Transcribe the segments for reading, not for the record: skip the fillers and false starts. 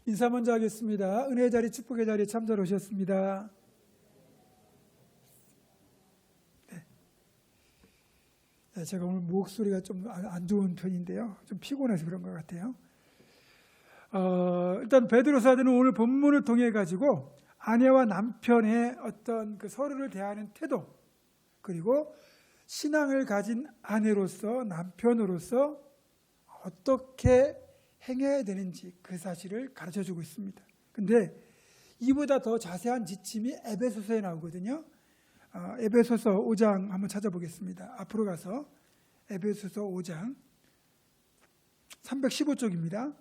인사 먼저 하겠습니다. 은혜의 자리, 축복의 자리에 참여로 오셨습니다. 네. 제가 오늘 목소리가 좀 안 좋은 편인데요. 좀 피곤해서 그런 것 같아요. 일단 베드로 사도는 오늘 본문을 통해 가지고 아내와 남편의 어떤 그 서로를 대하는 태도, 그리고 신앙을 가진 아내로서 남편으로서 어떻게 행해야 되는지 그 사실을 가르쳐주고 있습니다. 근데 이보다 더 자세한 지침이 에베소서에 나오거든요. 에베소서 5장 한번 찾아보겠습니다. 앞으로 가서 에베소서 5장 315쪽입니다.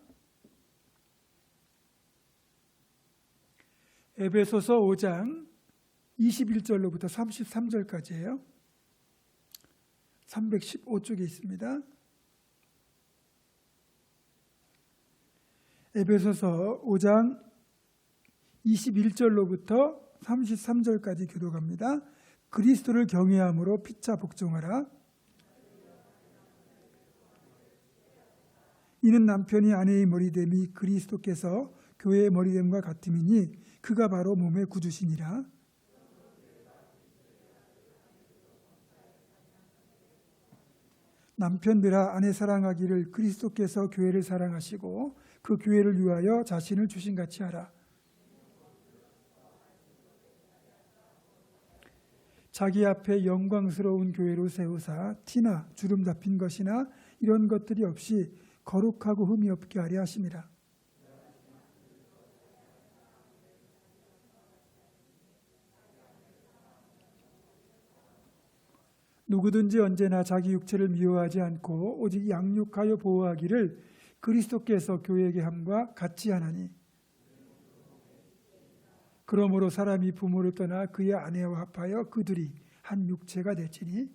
에베소서 5장 21절로부터 33절까지예요. 315쪽에 있습니다. 에베소서 5장 21절로부터 33절까지 교독합니다. 그리스도를 경외함으로 피차 복종하라. 이는 남편이 아내의 머리됨이 그리스도께서 교회의 머리됨과 같음이니 그가 바로 몸의 구주시니라. 남편들아 아내 사랑하기를 그리스도께서 교회를 사랑하시고 그 교회를 위하여 자신을 주신같이 하라. 자기 앞에 영광스러운 교회로 세우사 티나 주름 잡힌 것이나 이런 것들이 없이 거룩하고 흠이 없게 하려 하심이라. 누구든지 언제나 자기 육체를 미워하지 않고 오직 양육하여 보호하기를 그리스도께서 교회에게 함과 같이 하나니. 그러므로 사람이 부모를 떠나 그의 아내와 합하여 그들이 한 육체가 되지니.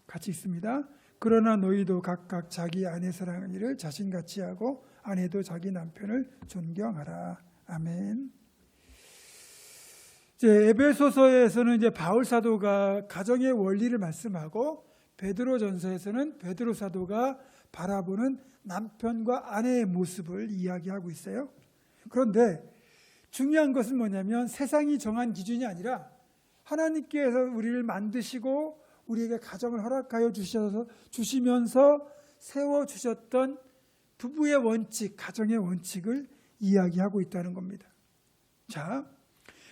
같이 있습니다. 그러나 너희도 각각 자기 아내 사랑하기를 자신같이 하고 아내도 자기 남편을 존경하라. 아멘. 이제 에베소서에서는 이제 바울 사도가 가정의 원리를 말씀하고 베드로전서에서는 베드로 사도가 바라보는 남편과 아내의 모습을 이야기하고 있어요. 그런데 중요한 것은 뭐냐면 세상이 정한 기준이 아니라 하나님께서 우리를 만드시고 우리에게 가정을 허락하여 주시면서 세워주셨던 부부의 원칙, 가정의 원칙을 이야기하고 있다는 겁니다. 자,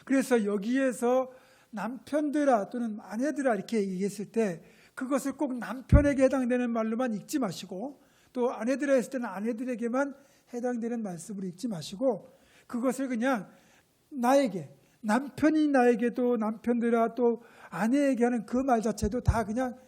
그래서 여기에서 남편들아 또는 아내들아 이렇게 얘기했을 때 그것을 꼭 남편에게 해당되는 말로만 읽지 마시고 또 아내들아 했을 때는 아내들에게만 해당되는 말씀으로 읽지 마시고 그것을 그냥 나에게, 남편이 나에게도 남편들아 또 아내에게 하는 그 말 자체도 다 그냥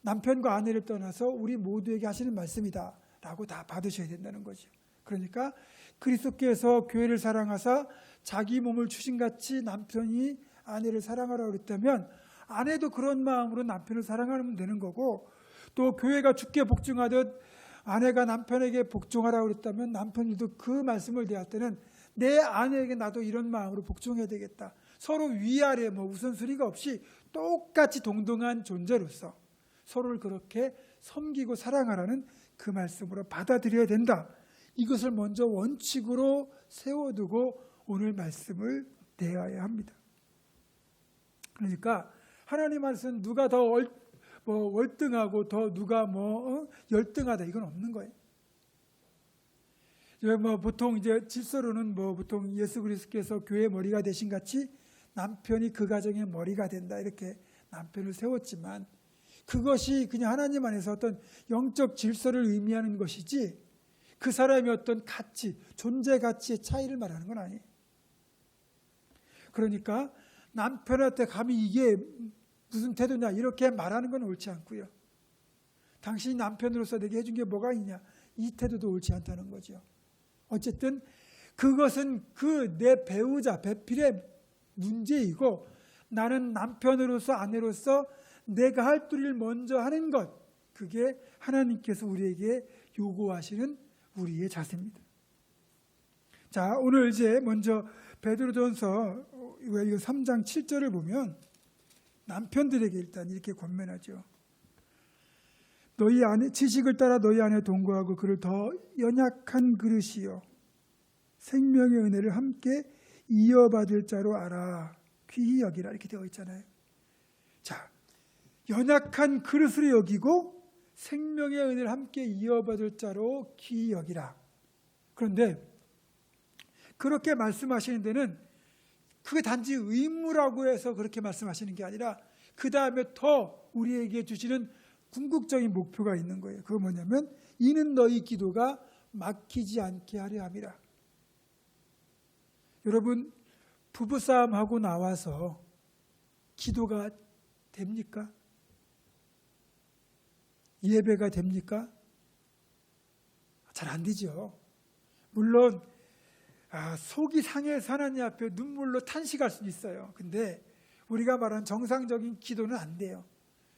남편과 아내를 떠나서 우리 모두에게 하시는 말씀이다 라고 다 받으셔야 된다는 거죠. 그러니까 그리스도께서 교회를 사랑하사 자기 몸을 주신같이 남편이 아내를 사랑하라고 그랬다면 아내도 그런 마음으로 남편을 사랑하면 되는 거고, 또 교회가 주께 복종하듯 아내가 남편에게 복종하라고 그랬다면 남편들도 그 말씀을 대할 때는 내 아내에게 나도 이런 마음으로 복종해야 되겠다. 서로 위아래 우선순위가 없이 똑같이 동등한 존재로서 서로를 그렇게 섬기고 사랑하라는 그 말씀으로 받아들여야 된다. 이것을 먼저 원칙으로 세워두고 오늘 말씀을 대해야 합니다. 그러니까 하나님 말씀 누가 더 월등하고 더 누가 열등하다 이건 없는 거예요. 보통 이제 질서로는 보통 예수 그리스도께서 교회의 머리가 되신 같이 남편이 그 가정의 머리가 된다 이렇게 남편을 세웠지만 그것이 그냥 하나님 안에서 어떤 영적 질서를 의미하는 것이지 그 사람의 어떤 가치, 존재 가치의 차이를 말하는 건 아니에요. 그러니까 남편한테 감히 이게 무슨 태도냐 이렇게 말하는 건 옳지 않고요. 당신이 남편으로서 내게 해준 게 뭐가 있냐 이 태도도 옳지 않다는 거죠. 어쨌든 그것은 그 내 배우자, 배필의 문제이고 나는 남편으로서 아내로서 내가 할 도리를 먼저 하는 것, 그게 하나님께서 우리에게 요구하시는 우리의 자세입니다. 자, 오늘 이제 먼저 베드로전서 3장 7절을 보면 남편들에게 일단 이렇게 권면하죠. 너희 안에 지식을 따라 너희 안에 동거하고 그를 더 연약한 그릇이요 생명의 은혜를 함께 이어받을 자로 알아 귀히 여기라 이렇게 되어 있잖아요. 자, 연약한 그릇으로 여기고 생명의 은혜를 함께 이어받을 자로 귀히 여기라. 그런데 그렇게 말씀하시는 데는 그게 단지 의무라고 해서 그렇게 말씀하시는 게 아니라 그 다음에 더 우리에게 주시는 궁극적인 목표가 있는 거예요. 그거 뭐냐면 이는 너희 기도가 막히지 않게 하려 함이라. 여러분 부부싸움하고 나와서 기도가 됩니까? 예배가 됩니까? 잘 안 되죠. 물론 속이 상해서 하나님 앞에 눈물로 탄식할 수 있어요. 근데 우리가 말하는 정상적인 기도는 안 돼요.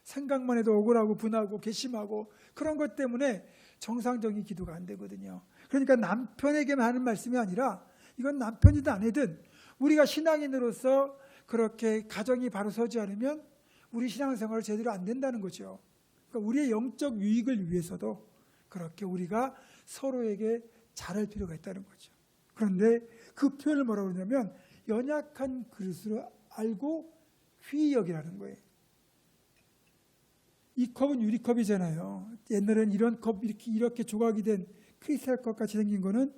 생각만 해도 억울하고 분하고 괘씸하고 그런 것 때문에 정상적인 기도가 안 되거든요. 그러니까 남편에게만 하는 말씀이 아니라 이건 남편이든 아내든 우리가 신앙인으로서 그렇게 가정이 바로 서지 않으면 우리 신앙생활이 제대로 안 된다는 거죠. 그러니까 우리의 영적 유익을 위해서도 그렇게 우리가 서로에게 잘할 필요가 있다는 거죠. 그런데 그 표현을 뭐라고 그러냐면 연약한 그릇으로 알고 귀히 여기라는 거예요. 이 컵은 유리컵이잖아요. 옛날에는 이런 컵 이렇게 조각이 된 크리스탈 컵 같이 생긴 거는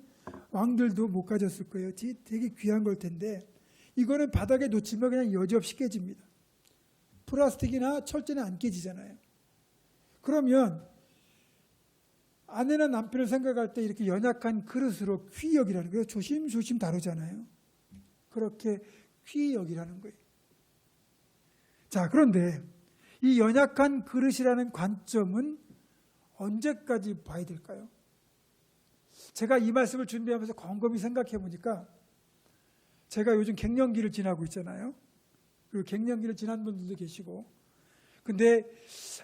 왕들도 못 가졌을 거예요. 되게 귀한 걸 텐데 이거는 바닥에 놓치면 그냥 여지없이 깨집니다. 플라스틱이나 철제는 안 깨지잖아요. 그러면 아내나 남편을 생각할 때 이렇게 연약한 그릇으로 귀히 여기라는 거예요. 조심조심 다루잖아요. 그렇게 귀히 여기라는 거예요. 자, 그런데 이 연약한 그릇이라는 관점은 언제까지 봐야 될까요? 제가 이 말씀을 준비하면서 곰곰이 생각해 보니까 제가 요즘 갱년기를 지나고 있잖아요. 그리고 갱년기를 지난 분들도 계시고 근데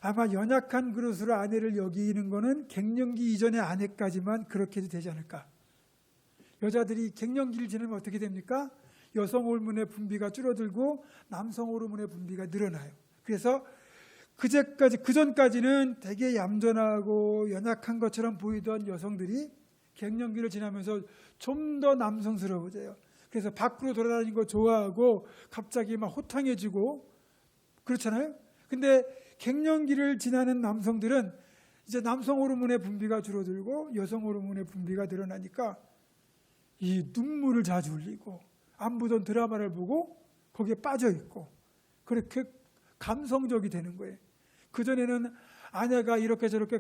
아마 연약한 그릇으로 아내를 여기는 거는 갱년기 이전의 아내까지만 그렇게 해도 되지 않을까. 여자들이 갱년기를 지나면 어떻게 됩니까? 여성 호르몬의 분비가 줄어들고 남성 호르몬의 분비가 늘어나요. 그래서 그전까지는 되게 얌전하고 연약한 것처럼 보이던 여성들이 갱년기를 지나면서 좀 더 남성스러워져요. 그래서 밖으로 돌아다니는 거 좋아하고 갑자기 막 호탕해지고 그렇잖아요. 근데 갱년기를 지나는 남성들은 이제 남성 호르몬의 분비가 줄어들고 여성 호르몬의 분비가 늘어나니까 이 눈물을 자주 흘리고 안 보던 드라마를 보고 거기에 빠져 있고 그렇게 감성적이 되는 거예요. 그전에는 아내가 이렇게 저렇게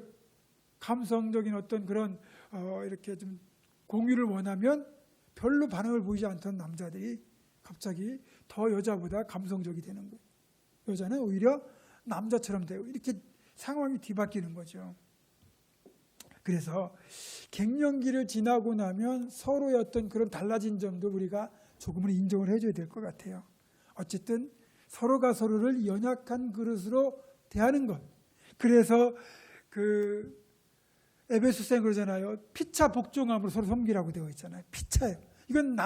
감성적인 어떤 그런 이렇게 좀 공유를 원하면 별로 반응을 보이지 않던 남자들이 갑자기 더 여자보다 감성적이 되는 거예요. 여자는 오히려 남자처럼 되고 이렇게 상황이 뒤바뀌는 거죠. 그래서 갱년기를 지나고 나면 서로의 어떤 그런 달라진 점도 우리가 조금은 인정을 해줘야 될 것 같아요. 어쨌든 서로가 서로를 연약한 그릇으로 대하는 것. 그래서 그 에베소서에 그러잖아요. 피차 복종함으로 서로 섬기라고 되어 있잖아요. 피차예요. 이건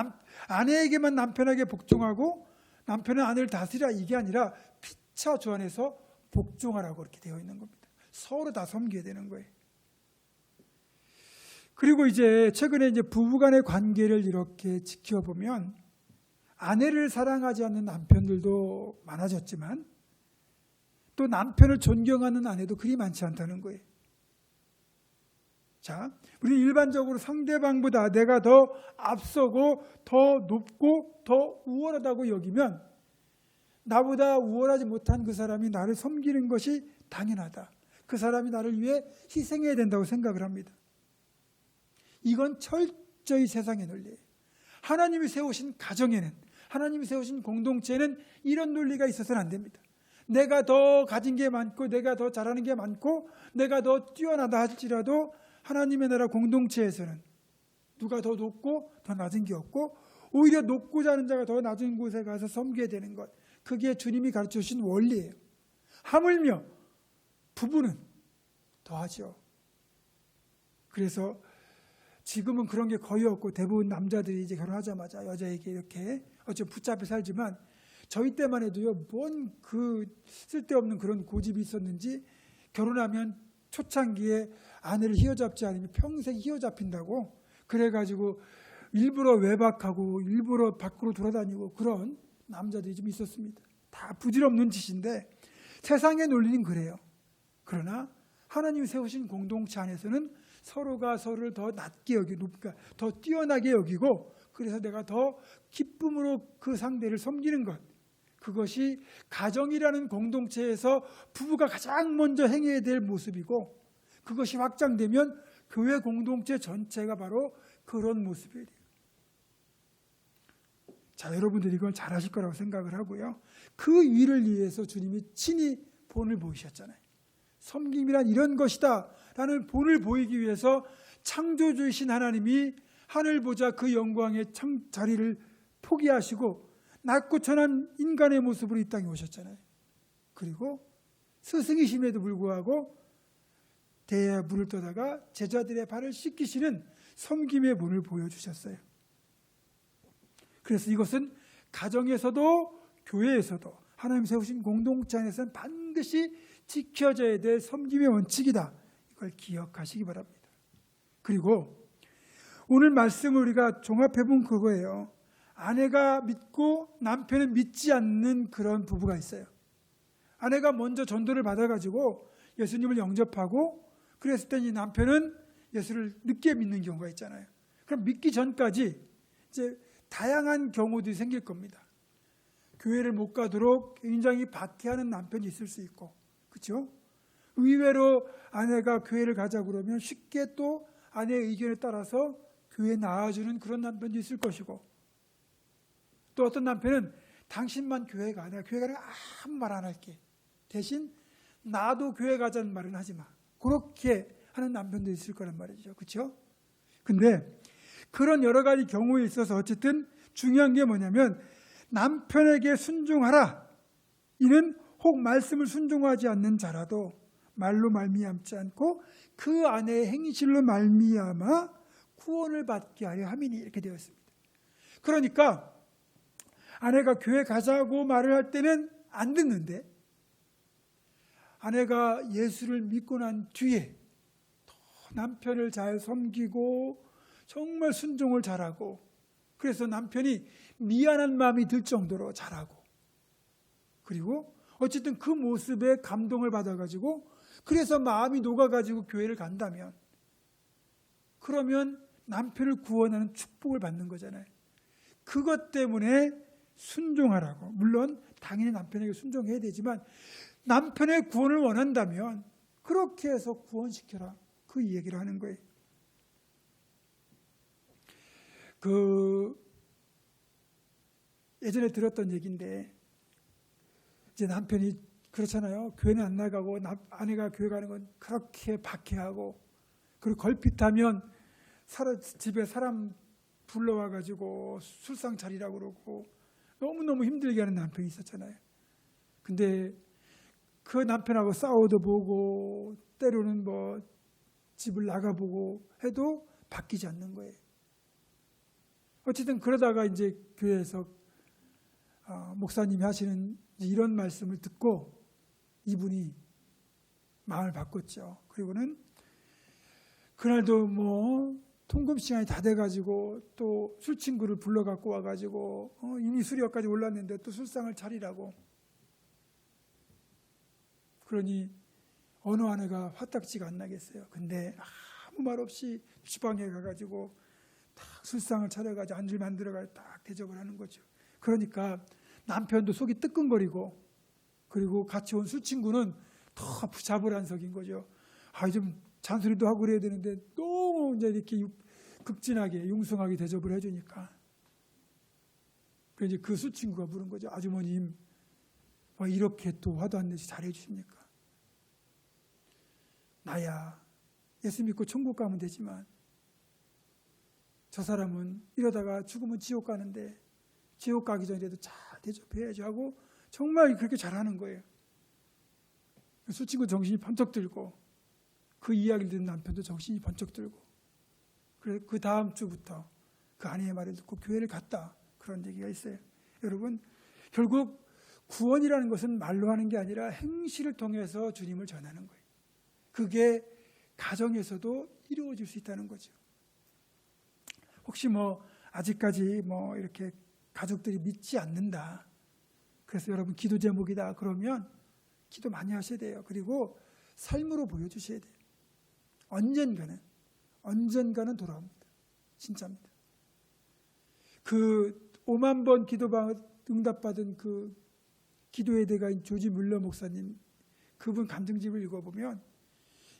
아내에게만 남편에게 복종하고 남편은 아내를 다스리라 이게 아니라 피차 주 안에서 복종하라고 그렇게 되어 있는 겁니다. 서로 다 섬겨야 되는 거예요. 그리고 이제 최근에 이제 부부간의 관계를 이렇게 지켜보면 아내를 사랑하지 않는 남편들도 많아졌지만 또 남편을 존경하는 아내도 그리 많지 않다는 거예요. 자, 우리 일반적으로 상대방보다 내가 더 앞서고 더 높고 더 우월하다고 여기면 나보다 우월하지 못한 그 사람이 나를 섬기는 것이 당연하다. 그 사람이 나를 위해 희생해야 된다고 생각을 합니다. 이건 철저히 세상의 논리예요. 하나님이 세우신 가정에는, 하나님이 세우신 공동체에는 이런 논리가 있어서는 안 됩니다. 내가 더 가진 게 많고 내가 더 잘하는 게 많고 내가 더 뛰어나다 할지라도 하나님의 나라 공동체에서는 누가 더 높고 더 낮은 게 없고 오히려 높고자 하는 자가 더 낮은 곳에 가서 섬겨야 되는 것. 그게 주님이 가르쳐 주신 원리예요. 하물며 부부는 더하죠. 그래서 지금은 그런 게 거의 없고 대부분 남자들이 이제 결혼하자마자 여자에게 이렇게 어쩜 붙잡혀 살지만 저희 때만 해도요, 뭔 그 쓸데없는 그런 고집이 있었는지 결혼하면 초창기에 아내를 휘어잡지 않으면 평생 휘어잡힌다고 그래가지고 일부러 외박하고 일부러 밖으로 돌아다니고 그런 남자들이 좀 있었습니다. 다 부질없는 짓인데 세상의 논리는 그래요. 그러나 하나님 세우신 공동체 안에서는 서로가 서로를 더 낮게 여기고, 그러니까 더 뛰어나게 여기고, 그래서 내가 더 기쁨으로 그 상대를 섬기는 것, 그것이 가정이라는 공동체에서 부부가 가장 먼저 행해야 될 모습이고, 그것이 확장되면 교회 공동체 전체가 바로 그런 모습이에요. 자, 여러분들이 이걸 잘하실 거라고 생각을 하고요. 그 위를 위해서 주님이 친히 본을 보이셨잖아요. 섬김이란 이런 것이다 라는 본을 보이기 위해서 창조주이신 하나님이 하늘 보자 그 영광의 자리를 포기하시고 낮고 천한 인간의 모습으로 이 땅에 오셨잖아요. 그리고 스승이심에도 불구하고 대야 물을 떠다가 제자들의 발을 씻기시는 섬김의 본을 보여주셨어요. 그래서 이것은 가정에서도 교회에서도 하나님 세우신 공동체 안에서는 반드시 지켜져야 될 섬김의 원칙이다. 이걸 기억하시기 바랍니다. 그리고 오늘 말씀을 우리가 종합해본 그거예요. 아내가 믿고 남편은 믿지 않는 그런 부부가 있어요. 아내가 먼저 전도를 받아가지고 예수님을 영접하고 그랬을 때 이 남편은 예수를 늦게 믿는 경우가 있잖아요. 그럼 믿기 전까지 이제 다양한 경우들이 생길 겁니다. 교회를 못 가도록 굉장히 박해하는 남편이 있을 수 있고, 그렇죠? 의외로 아내가 교회를 가자 그러면 쉽게 또 아내의 의견에 따라서 교회에 나와주는 그런 남편도 있을 것이고, 또 어떤 남편은 당신만 교회 가, 내가 교회 가는 거 아무 말 안 할게. 대신 나도 교회 가자는 말은 하지 마. 그렇게 하는 남편도 있을 거란 말이죠. 그렇죠? 근데 그런 여러 가지 경우에 있어서 어쨌든 중요한 게 뭐냐면 남편에게 순종하라. 이는 혹 말씀을 순종하지 않는 자라도 말로 말미암지 않고 그 아내의 행실로 말미암아 구원을 받게 하려 함이니, 이렇게 되어 있습니다. 그러니까 아내가 교회 가자고 말을 할 때는 안 듣는데 아내가 예수를 믿고 난 뒤에 더 남편을 잘 섬기고 정말 순종을 잘하고, 그래서 남편이 미안한 마음이 들 정도로 잘하고, 그리고 어쨌든 그 모습에 감동을 받아가지고 그래서 마음이 녹아가지고 교회를 간다면, 그러면 남편을 구원하는 축복을 받는 거잖아요. 그것 때문에 순종하라고. 물론 당연히 남편에게 순종해야 되지만 남편의 구원을 원한다면 그렇게 해서 구원시켜라. 그 얘기를 하는 거예요. 예전에 들었던 얘기인데, 이제 남편이 그렇잖아요. 교회는 안 나가고 아내가 교회 가는 건 그렇게 박해하고, 그리고 걸핏하면 집에 사람 불러와가지고 술상 차리라고 그러고 너무너무 힘들게 하는 남편이 있었잖아요. 근데 그 남편하고 싸워도 보고 때로는 뭐 집을 나가보고 해도 바뀌지 않는 거예요. 어쨌든 그러다가 이제 교회에서 목사님이 하시는 이런 말씀을 듣고 이분이 마음을 바꿨죠. 그리고는 그날도 뭐 통금 시간이 다 돼가지고 또 술 친구를 불러갖고 와가지고 이미 술이 여기까지 올랐는데 또 술상을 차리라고. 그러니 어느 아내가 화딱지가 안 나겠어요. 근데 아무 말 없이 주방에 가가지고 딱 술상을 차려가지고 안주를 만들어가지고 딱 대접을 하는 거죠. 그러니까 남편도 속이 뜨끔거리고, 그리고 같이 온 술 친구는 더 부자불안석인 거죠. 좀 잔소리도 하고 그래야 되는데 너무 이제 이렇게 극진하게 융숭하게 대접을 해주니까. 그래서 이제 그 술 친구가 물은 거죠. 아주머님, 왜 이렇게 또 화도 안 내시 잘해 주십니까? 나야 예수 믿고 천국 가면 되지만 저 사람은 이러다가 죽으면 지옥 가는데 지옥 가기 전에도 잘 대접해야지 하고 정말 그렇게 잘하는 거예요. 술 친구 정신이 번쩍 들고, 그 이야기를 듣는 남편도 정신이 번쩍 들고, 그래서 그 다음 주부터 그 아내의 말을 듣고 교회를 갔다. 그런 얘기가 있어요. 여러분, 결국 구원이라는 것은 말로 하는 게 아니라 행실을 통해서 주님을 전하는 거예요. 그게 가정에서도 이루어질 수 있다는 거죠. 혹시 아직까지 이렇게 가족들이 믿지 않는다, 그래서 여러분 기도 제목이다 그러면 기도 많이 하셔야 돼요. 그리고 삶으로 보여주셔야 돼요. 언젠가는 돌아옵니다. 진짜입니다. 그 5만 번 응답받은 그 기도의 대가인 조지 물러 목사님, 그분 간증집을 읽어보면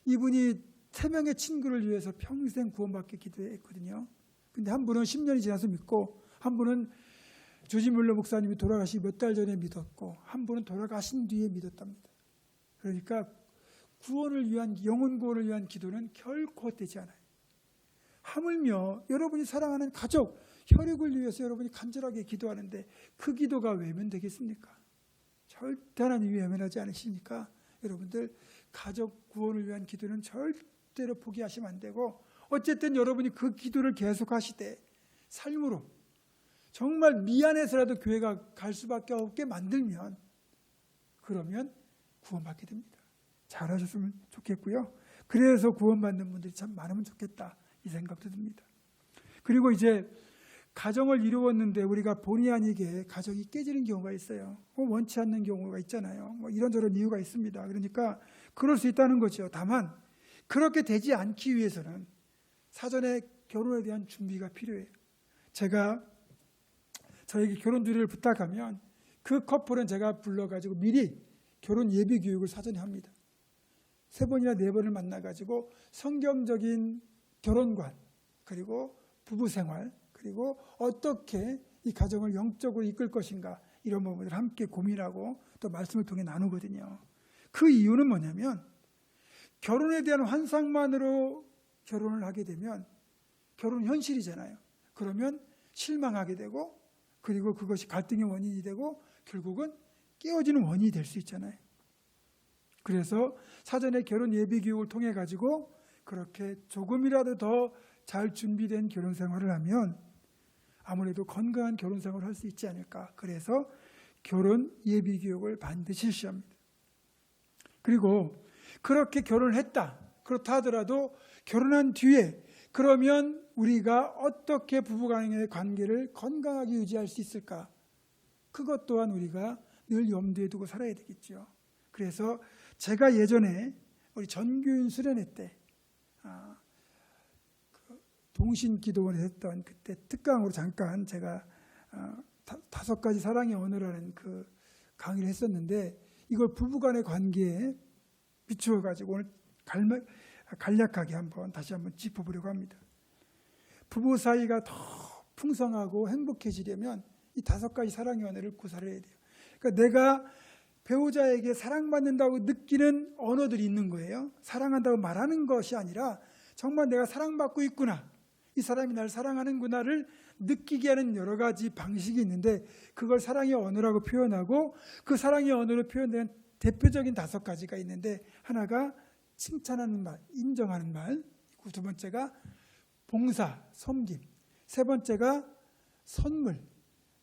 이분이 3명의 친구를 위해서 평생 구원받게 기도했거든요. 근데 한 분은 10년이 지나서 믿고, 한 분은 조지 물러 목사님이 돌아가시 몇 달 전에 믿었고, 한 분은 돌아가신 뒤에 믿었답니다. 그러니까 영혼 구원을 위한 기도는 결코 헛되지 않아요. 하물며 여러분이 사랑하는 가족, 혈육을 위해서 여러분이 간절하게 기도하는데 그 기도가 외면되겠습니까? 절대 하나님이 외면하지 않으시니까 여러분들 가족 구원을 위한 기도는 절대로 포기하시면 안 되고, 어쨌든 여러분이 그 기도를 계속 하시되 삶으로 정말 미안해서라도 교회가 갈 수밖에 없게 만들면, 그러면 구원받게 됩니다. 잘하셨으면 좋겠고요. 그래서 구원받는 분들이 참 많으면 좋겠다, 이 생각도 듭니다. 그리고 이제 가정을 이루었는데 우리가 본의 아니게 가정이 깨지는 경우가 있어요. 원치 않는 경우가 있잖아요. 이런저런 이유가 있습니다. 그러니까 그럴 수 있다는 거죠. 다만 그렇게 되지 않기 위해서는 사전에 결혼에 대한 준비가 필요해요. 제가 저에게 결혼 주례를 부탁하면 그 커플은 제가 불러가지고 미리 결혼 예비 교육을 사전에 합니다. 3번이나 4번을 만나가지고 성경적인 결혼관, 그리고 부부 생활, 그리고 어떻게 이 가정을 영적으로 이끌 것인가, 이런 부분을 함께 고민하고 또 말씀을 통해 나누거든요. 그 이유는 뭐냐면, 결혼에 대한 환상만으로 결혼을 하게 되면 결혼은 현실이잖아요. 그러면 실망하게 되고, 그리고 그것이 갈등의 원인이 되고 결국은 깨어지는 원인이 될 수 있잖아요. 그래서 사전에 결혼 예비 교육을 통해 가지고 그렇게 조금이라도 더 잘 준비된 결혼 생활을 하면 아무래도 건강한 결혼 생활을 할 수 있지 않을까. 그래서 결혼 예비 교육을 반드시 실시합니다. 그리고 그렇게 결혼을 했다, 그렇다 하더라도 결혼한 뒤에 그러면 우리가 어떻게 부부간의 관계를 건강하게 유지할 수 있을까? 그것 또한 우리가 늘 염두에 두고 살아야 되겠죠. 그래서 제가 예전에 우리 전교인 수련회 때 동신기도원에 했던 그때 특강으로 잠깐 제가 5가지 사랑의 언어라는 그 강의를 했었는데, 이걸 부부간의 관계에 비추어 가지고 오늘 간략하게 다시 한번 짚어보려고 합니다. 부부 사이가 더 풍성하고 행복해지려면 이 5가지 사랑의 언어를 구사를 해야 돼요. 그러니까 내가 배우자에게 사랑받는다고 느끼는 언어들이 있는 거예요. 사랑한다고 말하는 것이 아니라 정말 내가 사랑받고 있구나, 이 사람이 나를 사랑하는구나를 느끼게 하는 여러 가지 방식이 있는데, 그걸 사랑의 언어라고 표현하고, 그 사랑의 언어로 표현되는 대표적인 5가지가 있는데, 하나가 칭찬하는 말, 인정하는 말, 2번째가 봉사, 섬김, 3번째가 선물,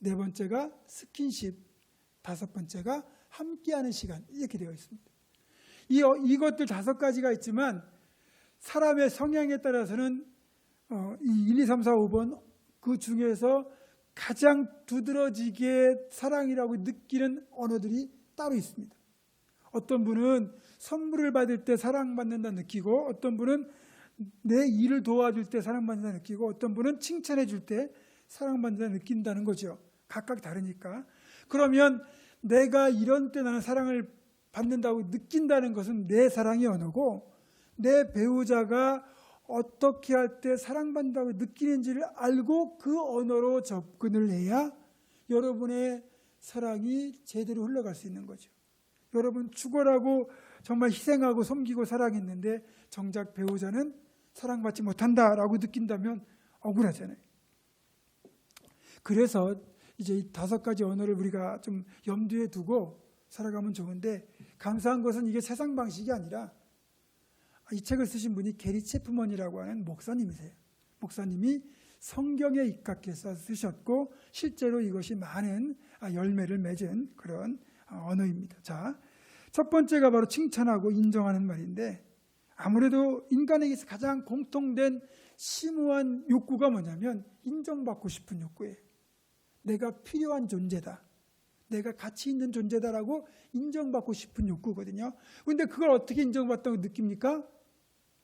4번째가 스킨십, 5번째가 함께하는 시간, 이렇게 되어 있습니다. 이것들 5가지가 있지만 사람의 성향에 따라서는 이 1, 2, 3, 4, 5번 그 중에서 가장 두드러지게 사랑이라고 느끼는 언어들이 따로 있습니다. 어떤 분은 선물을 받을 때 사랑받는다 느끼고, 어떤 분은 내 일을 도와줄 때 사랑받는다 느끼고, 어떤 분은 칭찬해 줄 때 사랑받는다 느낀다는 거죠. 각각 다르니까. 그러면 내가 이런 때 나는 사랑을 받는다고 느낀다는 것은 내 사랑의 언어고, 내 배우자가 어떻게 할 때 사랑받는다고 느끼는지를 알고 그 언어로 접근을 해야 여러분의 사랑이 제대로 흘러갈 수 있는 거죠. 여러분 죽어라고 정말 희생하고 섬기고 사랑했는데 정작 배우자는 사랑받지 못한다라고 느낀다면 억울하잖아요. 그래서 이제 이 5가지 언어를 우리가 좀 염두에 두고 살아가면 좋은데, 감사한 것은 이게 세상 방식이 아니라 이 책을 쓰신 분이 게리 체프먼이라고 하는 목사님이세요. 목사님이 성경에 입각해서 쓰셨고 실제로 이것이 많은 열매를 맺은 그런 언어입니다. 자, 첫 번째가 바로 칭찬하고 인정하는 말인데, 아무래도 인간에게서 가장 공통된 심오한 욕구가 뭐냐면 인정받고 싶은 욕구예요. 내가 필요한 존재다, 내가 가치 있는 존재다라고 인정받고 싶은 욕구거든요. 그런데 그걸 어떻게 인정받다고 느낍니까?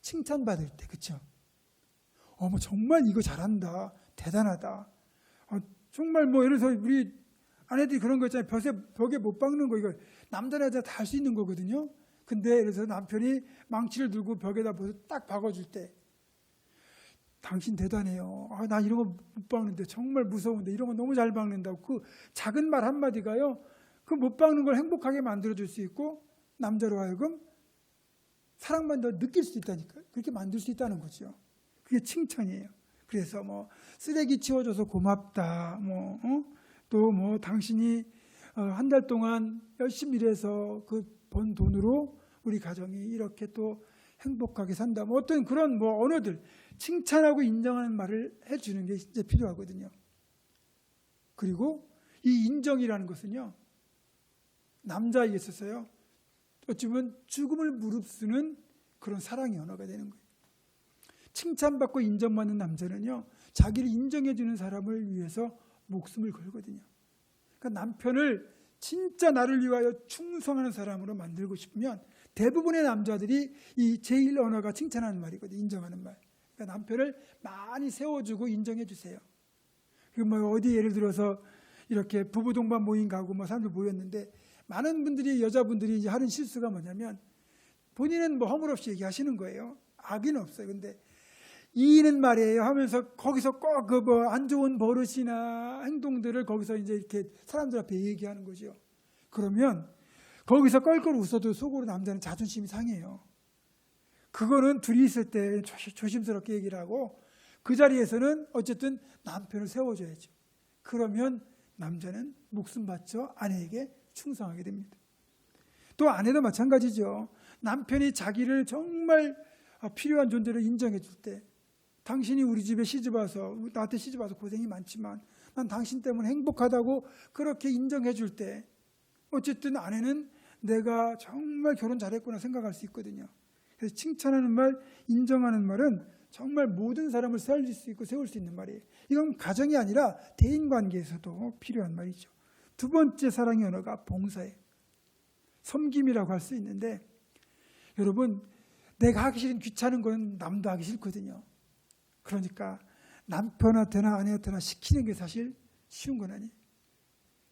칭찬받을 때, 그렇죠? 어머, 정말 이거 잘한다, 대단하다. 정말 뭐 예를 들어서 우리 아내들이 그런 거 있잖아요. 벽에 못 박는 거, 이거 남자나 여자 다 할 수 있는 거거든요. 근데 예를 들어서 남편이 망치를 들고 벽에다 딱 박아줄 때, 당신 대단해요. 나 이런 거 못 박는데, 정말 무서운데 이런 거 너무 잘 박는다고. 그 작은 말 한마디가요, 그 못 박는 걸 행복하게 만들어줄 수 있고, 남자로 하여금 사랑만 더 느낄 수 있다니까요. 그렇게 만들 수 있다는 거죠. 그게 칭찬이에요. 그래서 뭐 쓰레기 치워줘서 고맙다, 또 뭐 당신이 한 달 동안 열심히 일해서 그 번 돈으로 우리 가정이 이렇게 또 행복하게 산다, 뭐 어떤 그런 뭐 언어들, 칭찬하고 인정하는 말을 해주는 게 진짜 필요하거든요. 그리고 이 인정이라는 것은요, 남자에게 있어서요, 어찌 보면 죽음을 무릅쓰는 그런 사랑의 언어가 되는 거예요. 칭찬받고 인정받는 남자는요, 자기를 인정해주는 사람을 위해서 목숨을 걸거든요. 그러니까 남편을 진짜 나를 위하여 충성하는 사람으로 만들고 싶으면 대부분의 남자들이 이 제1 언어가 칭찬하는 말이거든요. 인정하는 말. 그러니까 남편을 많이 세워주고 인정해 주세요. 그리고 뭐 어디 예를 들어서 이렇게 부부 동반 모임 가고 뭐 사람들 모였는데, 많은 분들이, 여자분들이 이제 하는 실수가 뭐냐면, 본인은 뭐 허물없이 얘기하시는 거예요. 악의는 없어요. 근데 이는 말이에요 하면서 거기서 꼭 그 뭐 안 좋은 버릇이나 행동들을 거기서 이제 이렇게 사람들 앞에 얘기하는 거죠. 그러면 거기서 껄껄 웃어도 속으로 남자는 자존심이 상해요. 그거는 둘이 있을 때 조심스럽게 얘기를 하고, 그 자리에서는 어쨌든 남편을 세워줘야죠. 그러면 남자는 목숨 바쳐 아내에게 충성하게 됩니다. 또 아내도 마찬가지죠. 남편이 자기를 정말 필요한 존재로 인정해 줄 때, 당신이 우리 집에 시집와서, 나한테 시집와서 고생이 많지만 난 당신 때문에 행복하다고 그렇게 인정해 줄 때, 어쨌든 아내는 내가 정말 결혼 잘했구나 생각할 수 있거든요. 그래서 칭찬하는 말, 인정하는 말은 정말 모든 사람을 살릴 수 있고 세울 수 있는 말이에요. 이건 가정이 아니라 대인관계에서도 필요한 말이죠. 두 번째 사랑의 언어가 봉사예요. 섬김이라고 할 수 있는데, 여러분, 내가 하기 싫은 귀찮은 건 남도 하기 싫거든요. 그러니까 남편한테나 아내한테나 시키는 게 사실 쉬운 건 아니에요.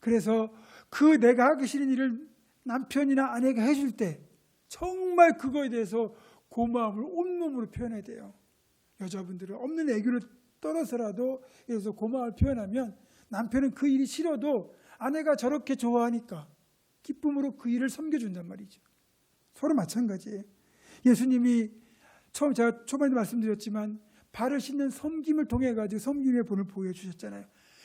그래서 그 내가 하기 싫은 일을 남편이나 아내가 해줄 때 정말 그거에 대해서 고마움을 온몸으로 표현해야 돼요. 여자분들은 없는 애교를 떨어서라도 그래서 고마움을 표현하면, 남편은 그 일이 싫어도 아내가 저렇게 좋아하니까 기쁨으로 그 일을 섬겨준단 말이죠. 서로 마찬가지예요. 예수님이 제가 초반에 말씀드렸지만 발을 씻는 섬김을 통해 가지고 섬김의 본을 보여주셨잖아요.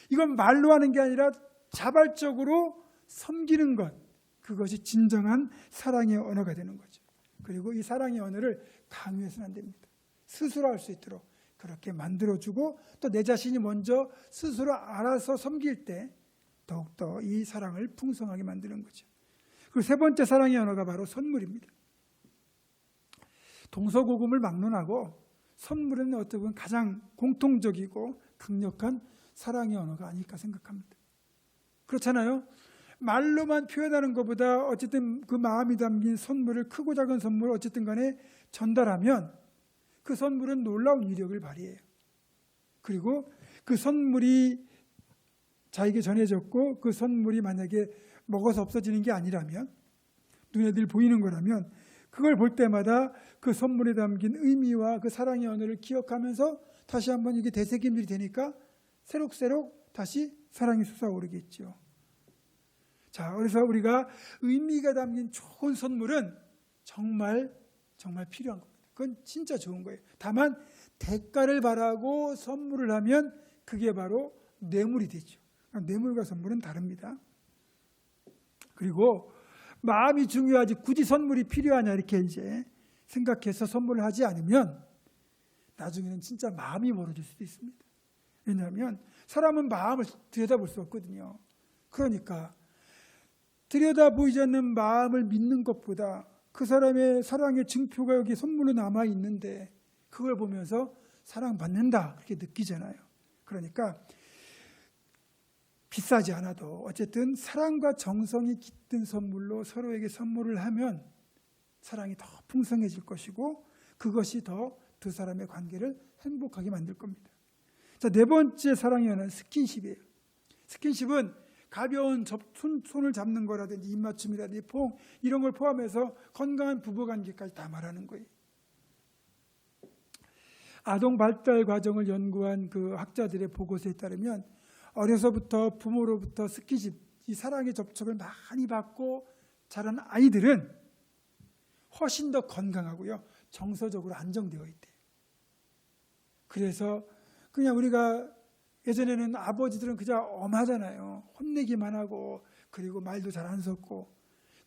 이건 말로 하는 게 아니라 자발적으로 섬기는 것, 그것이 진정한 사랑의 언어가 되는 거죠. 그리고 이 사랑의 언어를 강요해서는 안 됩니다. 스스로 할 수 있도록 그렇게 만들어주고, 또 내 자신이 먼저 스스로 알아서 섬길 때 더욱더 이 사랑을 풍성하게 만드는 거죠. 그리고 세 번째 사랑의 언어가 바로 선물입니다. 동서고금을 막론하고 선물은 어떻게 보면 가장 공통적이고 강력한 사랑의 언어가 아닐까 생각합니다. 그렇잖아요. 말로만 표현하는 것보다 어쨌든 그 마음이 담긴 선물을, 크고 작은 선물을 어쨌든 간에 전달하면 그 선물은 놀라운 위력을 발휘해요. 그리고 그 선물이 자에게 전해졌고, 그 선물이 만약에 먹어서 없어지는 게 아니라면, 눈에 늘 보이는 거라면, 그걸 볼 때마다 그 선물에 담긴 의미와 그 사랑의 언어를 기억하면서 다시 한번 이게 되새김질이 되니까 새록새록 다시 사랑이 솟아오르겠죠. 자, 그래서 우리가 의미가 담긴 좋은 선물은 정말 필요한 겁니다. 그건 진짜 좋은 거예요. 다만 대가를 바라고 선물을 하면 그게 바로 뇌물이 되죠. 뇌물과 선물은 다릅니다. 그리고 마음이 중요하지 굳이 선물이 필요하냐 이렇게 이제 생각해서 선물을 하지 않으면 나중에는 진짜 마음이 멀어질 수도 있습니다. 왜냐하면 사람은 마음을 들여다볼 수 없거든요. 그러니까 들여다보이지 않는 마음을 믿는 것보다 그 사람의 사랑의 증표가 여기 선물로 남아 있는데 그걸 보면서 사랑받는다 그렇게 느끼잖아요. 그러니까 비싸지 않아도 어쨌든 사랑과 정성이 깃든 선물로 서로에게 선물을 하면 사랑이 더 풍성해질 것이고 그것이 더 두 사람의 관계를 행복하게 만들 겁니다. 자, 네 번째 사랑의 언어는 스킨십이에요. 스킨십은 가벼운 손을 잡는 거라든지 입맞춤이라든지 포옹 이런 걸 포함해서 건강한 부부관계까지 다 말하는 거예요. 아동 발달 과정을 연구한 그 학자들의 보고서에 따르면 어려서부터 부모로부터 스킨십, 이 사랑의 접촉을 많이 받고 자란 아이들은 훨씬 더 건강하고요, 정서적으로 안정되어 있대요. 그래서 그냥 우리가 예전에는 아버지들은 그저 엄하잖아요. 혼내기만 하고 그리고 말도 잘 안 섞고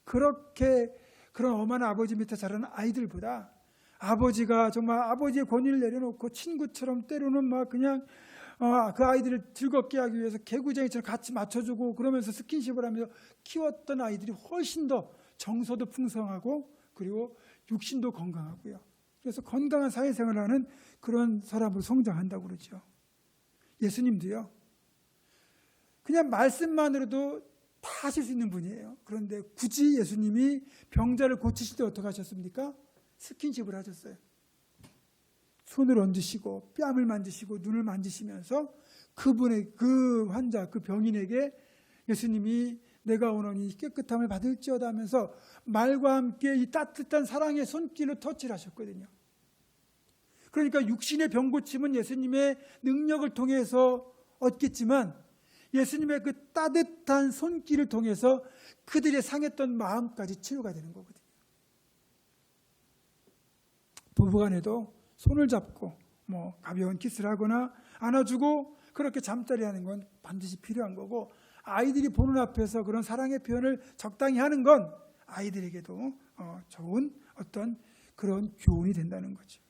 그렇게 그런 엄한 아버지 밑에 자라는 아이들보다 아버지가 정말 아버지의 권위를 내려놓고 친구처럼 때로는 막 그냥 그 아이들을 즐겁게 하기 위해서 개구쟁이처럼 같이 맞춰주고 그러면서 스킨십을 하면서 키웠던 아이들이 훨씬 더 정서도 풍성하고 그리고 육신도 건강하고요. 그래서 건강한 사회생활을 하는 그런 사람으로 성장한다고 그러죠. 예수님도요. 그냥 말씀만으로도 다 하실 수 있는 분이에요. 그런데 굳이 예수님이 병자를 고치실 때 어떻게 하셨습니까? 스킨십을 하셨어요. 손을 얹으시고 뺨을 만지시고 눈을 만지시면서 그분의 그 환자, 그 병인에게 예수님이 내가 오노니 깨끗함을 받을지어다 하면서 말과 함께 이 따뜻한 사랑의 손길로 터치를 하셨거든요. 그러니까 육신의 병 고침은 예수님의 능력을 통해서 얻겠지만 예수님의 그 따뜻한 손길을 통해서 그들의 상했던 마음까지 치유가 되는 거거든요. 부부간에도 손을 잡고 뭐 가벼운 키스를 하거나 안아주고 그렇게 잠자리 하는 건 반드시 필요한 거고 아이들이 보는 앞에서 그런 사랑의 표현을 적당히 하는 건 아이들에게도 좋은 어떤 그런 교훈이 된다는 거죠.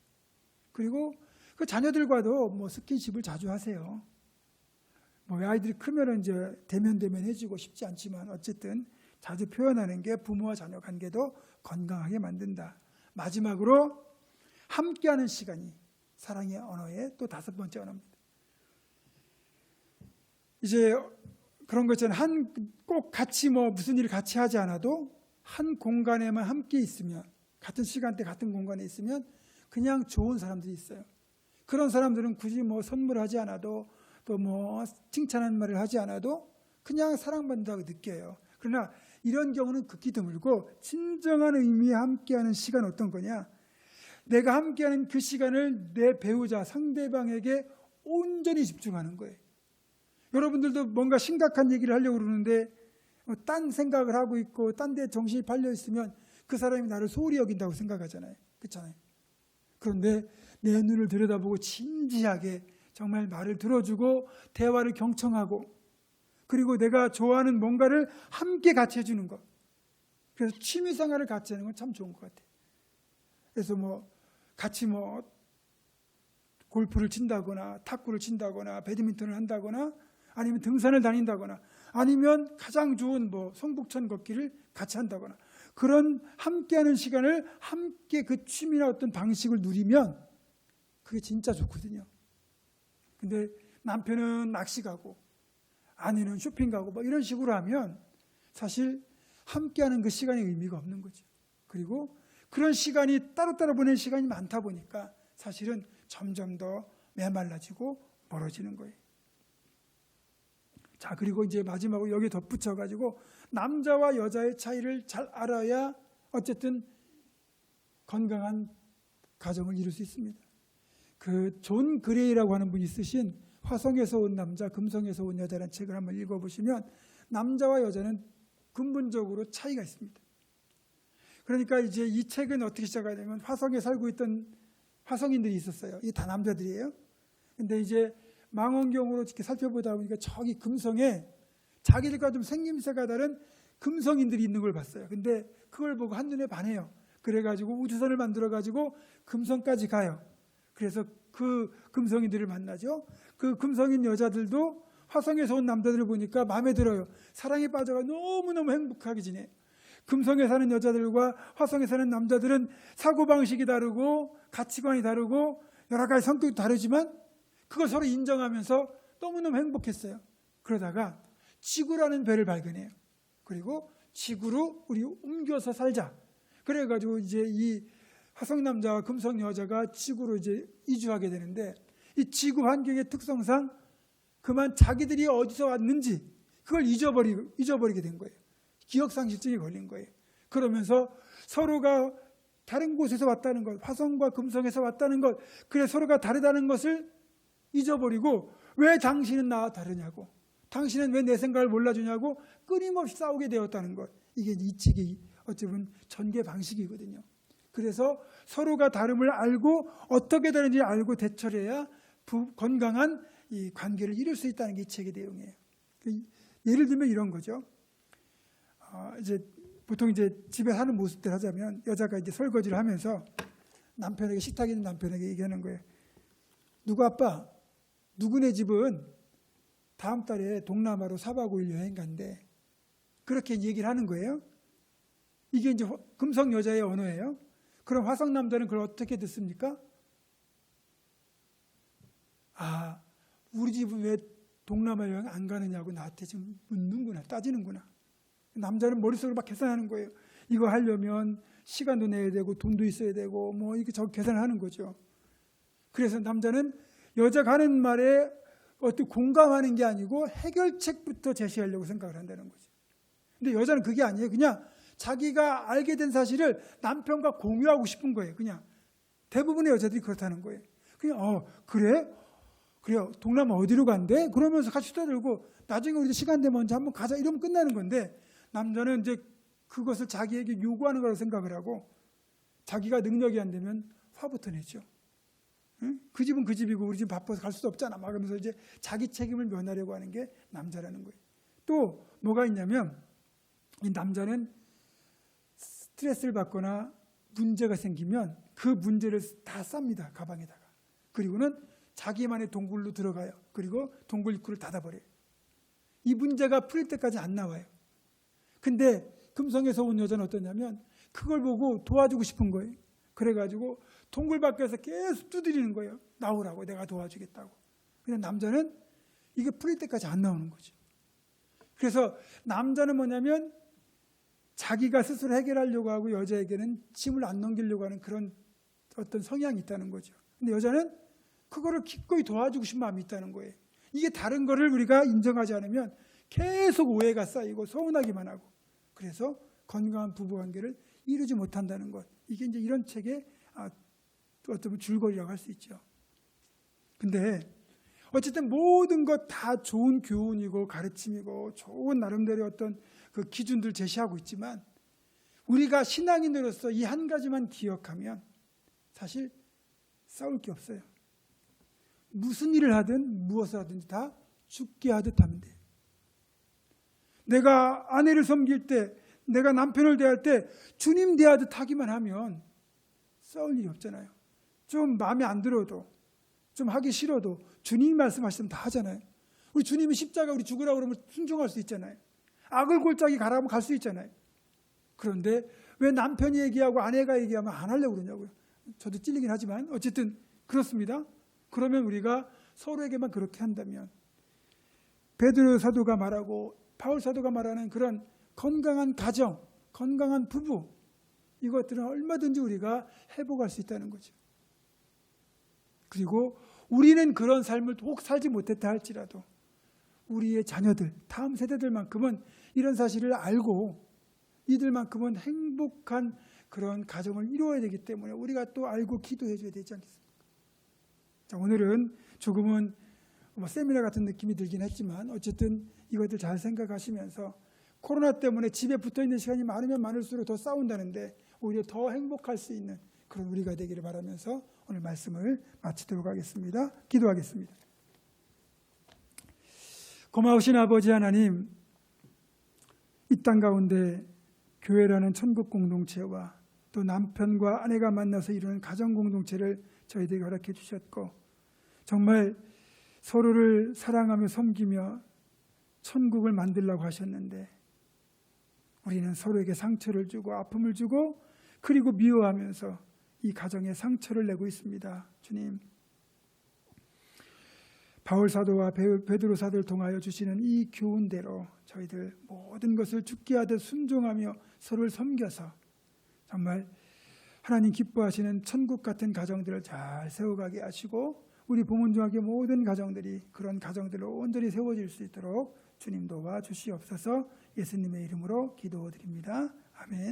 그리고 그 자녀들과도 뭐 스킨십을 자주 하세요. 뭐 아이들이 크면은 이제 대면 해주고 싶지 않지만 어쨌든 자주 표현하는 게 부모와 자녀 관계도 건강하게 만든다. 마지막으로 함께하는 시간이 사랑의 언어의 또 다섯 번째 언어입니다. 이제 그런 거 있잖아요. 꼭 같이 뭐 무슨 일을 같이 하지 않아도 한 공간에만 함께 있으면 같은 시간대 같은 공간에 있으면 그냥 좋은 사람들이 있어요. 그런 사람들은 굳이 뭐 선물하지 않아도 또 뭐 칭찬하는 말을 하지 않아도 그냥 사랑받는다고 느껴요. 그러나 이런 경우는 극히 드물고 진정한 의미의 함께하는 시간은 어떤 거냐? 내가 함께하는 그 시간을 내 배우자 상대방에게 온전히 집중하는 거예요. 여러분들도 뭔가 심각한 얘기를 하려고 그러는데 딴 생각을 하고 있고 딴 데 정신이 팔려 있으면 그 사람이 나를 소홀히 여긴다고 생각하잖아요. 그렇잖아요. 그런데 내 눈을 들여다보고 진지하게 정말 말을 들어주고 대화를 경청하고 그리고 내가 좋아하는 뭔가를 함께 같이 해주는 것. 그래서 취미생활을 같이 하는 건 참 좋은 것 같아요. 그래서 뭐 같이 뭐 골프를 친다거나 탁구를 친다거나 배드민턴을 한다거나 아니면 등산을 다닌다거나 아니면 가장 좋은 뭐 성북천 걷기를 같이 한다거나 그런 함께하는 시간을 함께 그 취미나 어떤 방식을 누리면 그게 진짜 좋거든요. 근데 남편은 낚시 가고 아내는 쇼핑 가고 뭐 이런 식으로 하면 사실 함께하는 그 시간의 의미가 없는 거죠. 그리고 그런 시간이 따로따로 보내는 시간이 많다 보니까 사실은 점점 더 메말라지고 멀어지는 거예요. 자, 그리고 이제 마지막으로 여기 덧붙여가지고 남자와 여자의 차이를 잘 알아야 어쨌든 건강한 가정을 이룰 수 있습니다. 그 존 그레이라고 하는 분이 쓰신 화성에서 온 남자, 금성에서 온 여자라는 책을 한번 읽어보시면 남자와 여자는 근본적으로 차이가 있습니다. 그러니까 이제 이 책은 어떻게 시작하냐면 화성에 살고 있던 화성인들이 있었어요. 이게 다 남자들이에요. 근데 이제 망원경으로 이렇게 살펴보다 보니까 저기 금성에 자기들과 좀 생김새가 다른 금성인들이 있는 걸 봤어요. 근데 그걸 보고 한눈에 반해요. 그래가지고 우주선을 만들어가지고 금성까지 가요. 그래서 그 금성인들을 만나죠. 그 금성인 여자들도 화성에서 온 남자들을 보니까 마음에 들어요. 사랑에 빠져가 너무너무 행복하게 지내요. 금성에 사는 여자들과 화성에 사는 남자들은 사고방식이 다르고 가치관이 다르고 여러 가지 성격이 다르지만 그걸 서로 인정하면서 너무너무 행복했어요. 그러다가 지구라는 배를 발견해요. 그리고 지구로 우리 옮겨서 살자. 그래가지고 이제 이 화성 남자와 금성 여자가 지구로 이제 이주하게 되는데, 이 지구 환경의 특성상 그만 자기들이 어디서 왔는지 그걸 잊어버리게 된 거예요. 기억상실증이 걸린 거예요. 그러면서 서로가 다른 곳에서 왔다는 것, 화성과 금성에서 왔다는 것, 그래 서로가 다르다는 것을 잊어버리고, 왜 당신은 나와 다르냐고, 당신은 왜 내 생각을 몰라주냐고 끊임없이 싸우게 되었다는 것. 이게 이치기 어찌 보면 전개 방식이거든요. 그래서 서로가 다름을 알고 어떻게 다른지 알고 대처를 해야 건강한 이 관계를 이룰 수 있다는 게 이 책의 내용이에요. 예를 들면 이런 거죠. 이제 보통 이제 집에 사는 모습들 하자면, 여자가 이제 설거지를 하면서 남편에게, 식탁에 있는 남편에게 얘기하는 거예요. 누구 아빠, 누구네 집은 다음 달에 동남아로 4박 5일 여행 간대. 그렇게 얘기를 하는 거예요. 이게 이제 금성 여자의 언어예요. 그럼 화성 남자는 그걸 어떻게 듣습니까? 우리 집은 왜 동남아 여행 안 가느냐고 나한테 지금 묻는구나, 따지는구나. 남자는 머릿속으로 막 계산하는 거예요. 이거 하려면 시간도 내야 되고 돈도 있어야 되고 뭐 이렇게 저 계산을 하는 거죠. 그래서 남자는 여자가 하는 말에 어떻게 공감하는 게 아니고 해결책부터 제시하려고 생각을 한다는 거죠. 근데 여자는 그게 아니에요. 그냥 자기가 알게 된 사실을 남편과 공유하고 싶은 거예요. 그냥 대부분의 여자들이 그렇다는 거예요. 그냥 그래요. 동남아 어디로 간대? 그러면서 같이 수다 들고 나중에 우리 시간 되면 언제 한번 가자 이러면 끝나는 건데, 남자는 이제 그것을 자기에게 요구하는 거라고 생각을 하고, 자기가 능력이 안 되면 화부터 내죠. 응? 그 집은 그 집이고 우리 집 바빠서 갈 수도 없잖아. 막 그러면서 이제 자기 책임을 면하려고 하는 게 남자라는 거예요. 또 뭐가 있냐면, 이 남자는 스트레스를 받거나 문제가 생기면 그 문제를 다 쌉니다. 가방에다가. 그리고는 자기만의 동굴로 들어가요. 그리고 동굴 입구를 닫아버려요. 이 문제가 풀릴 때까지 안 나와요. 근데 금성에서 온 여자는 어떠냐면 그걸 보고 도와주고 싶은 거예요. 그래가지고 동굴 밖에서 계속 두드리는 거예요. 나오라고, 내가 도와주겠다고. 근데 남자는 이게 풀릴 때까지 안 나오는 거죠. 그래서 남자는 뭐냐면 자기가 스스로 해결하려고 하고, 여자에게는 짐을 안 넘기려고 하는 그런 어떤 성향이 있다는 거죠. 근데 여자는 그거를 기꺼이 도와주고 싶은 마음이 있다는 거예요. 이게 다른 거를 우리가 인정하지 않으면 계속 오해가 쌓이고 서운하기만 하고, 그래서 건강한 부부관계를 이루지 못한다는 것. 이게 이제 이런 책의 어떤 줄거리라고 할 수 있죠. 근데 어쨌든 모든 것 다 좋은 교훈이고 가르침이고 좋은 나름대로 어떤 그 기준들 제시하고 있지만, 우리가 신앙인으로서 이 한 가지만 기억하면 사실 싸울 게 없어요. 무슨 일을 하든 무엇을 하든지 다 죽게 하듯 하면 돼요. 내가 아내를 섬길 때, 내가 남편을 대할 때 주님 대하듯 하기만 하면 싸울 일이 없잖아요. 좀 마음에 안 들어도, 좀 하기 싫어도 주님이 말씀하시면 다 하잖아요. 우리 주님이 십자가 우리 죽으라고 그러면 순종할 수 있잖아요. 악을 골짜기 가라면 갈 수 있잖아요. 그런데 왜 남편이 얘기하고 아내가 얘기하면 안 하려고 그러냐고요. 저도 찔리긴 하지만 어쨌든 그렇습니다. 그러면 우리가 서로에게만 그렇게 한다면, 베드로 사도가 말하고 바울 사도가 말하는 그런 건강한 가정, 건강한 부부, 이것들은 얼마든지 우리가 회복할 수 있다는 거죠. 그리고 우리는 그런 삶을 혹 살지 못했다 할지라도 우리의 자녀들, 다음 세대들만큼은 이런 사실을 알고 이들만큼은 행복한 그런 가정을 이루어야 되기 때문에 우리가 또 알고 기도해 줘야 되지 않겠습니까? 자, 오늘은 조금은 세미나 같은 느낌이 들긴 했지만 어쨌든 이것들 잘 생각하시면서, 코로나 때문에 집에 붙어있는 시간이 많으면 많을수록 더 싸운다는데 오히려 더 행복할 수 있는 그런 우리가 되기를 바라면서 오늘 말씀을 마치도록 하겠습니다. 기도하겠습니다. 고마우신 아버지 하나님, 이 땅 가운데 교회라는 천국 공동체와 또 남편과 아내가 만나서 이루는 가정 공동체를 저희들에게 허락해 주셨고, 정말 서로를 사랑하며 섬기며 천국을 만들려고 하셨는데 우리는 서로에게 상처를 주고 아픔을 주고 그리고 미워하면서 이 가정에 상처를 내고 있습니다. 주님, 바울 사도와 베드로 사도를 통하여 주시는 이 교훈대로 저희들 모든 것을 죽게 하듯 순종하며 서로를 섬겨서 정말 하나님 기뻐하시는 천국 같은 가정들을 잘 세워가게 하시고 우리 부문중학교 모든 가정들이 그런 가정들로 온전히 세워질 수 있도록 주님 도와주시옵소서. 예수님의 이름으로 기도드립니다. 아멘.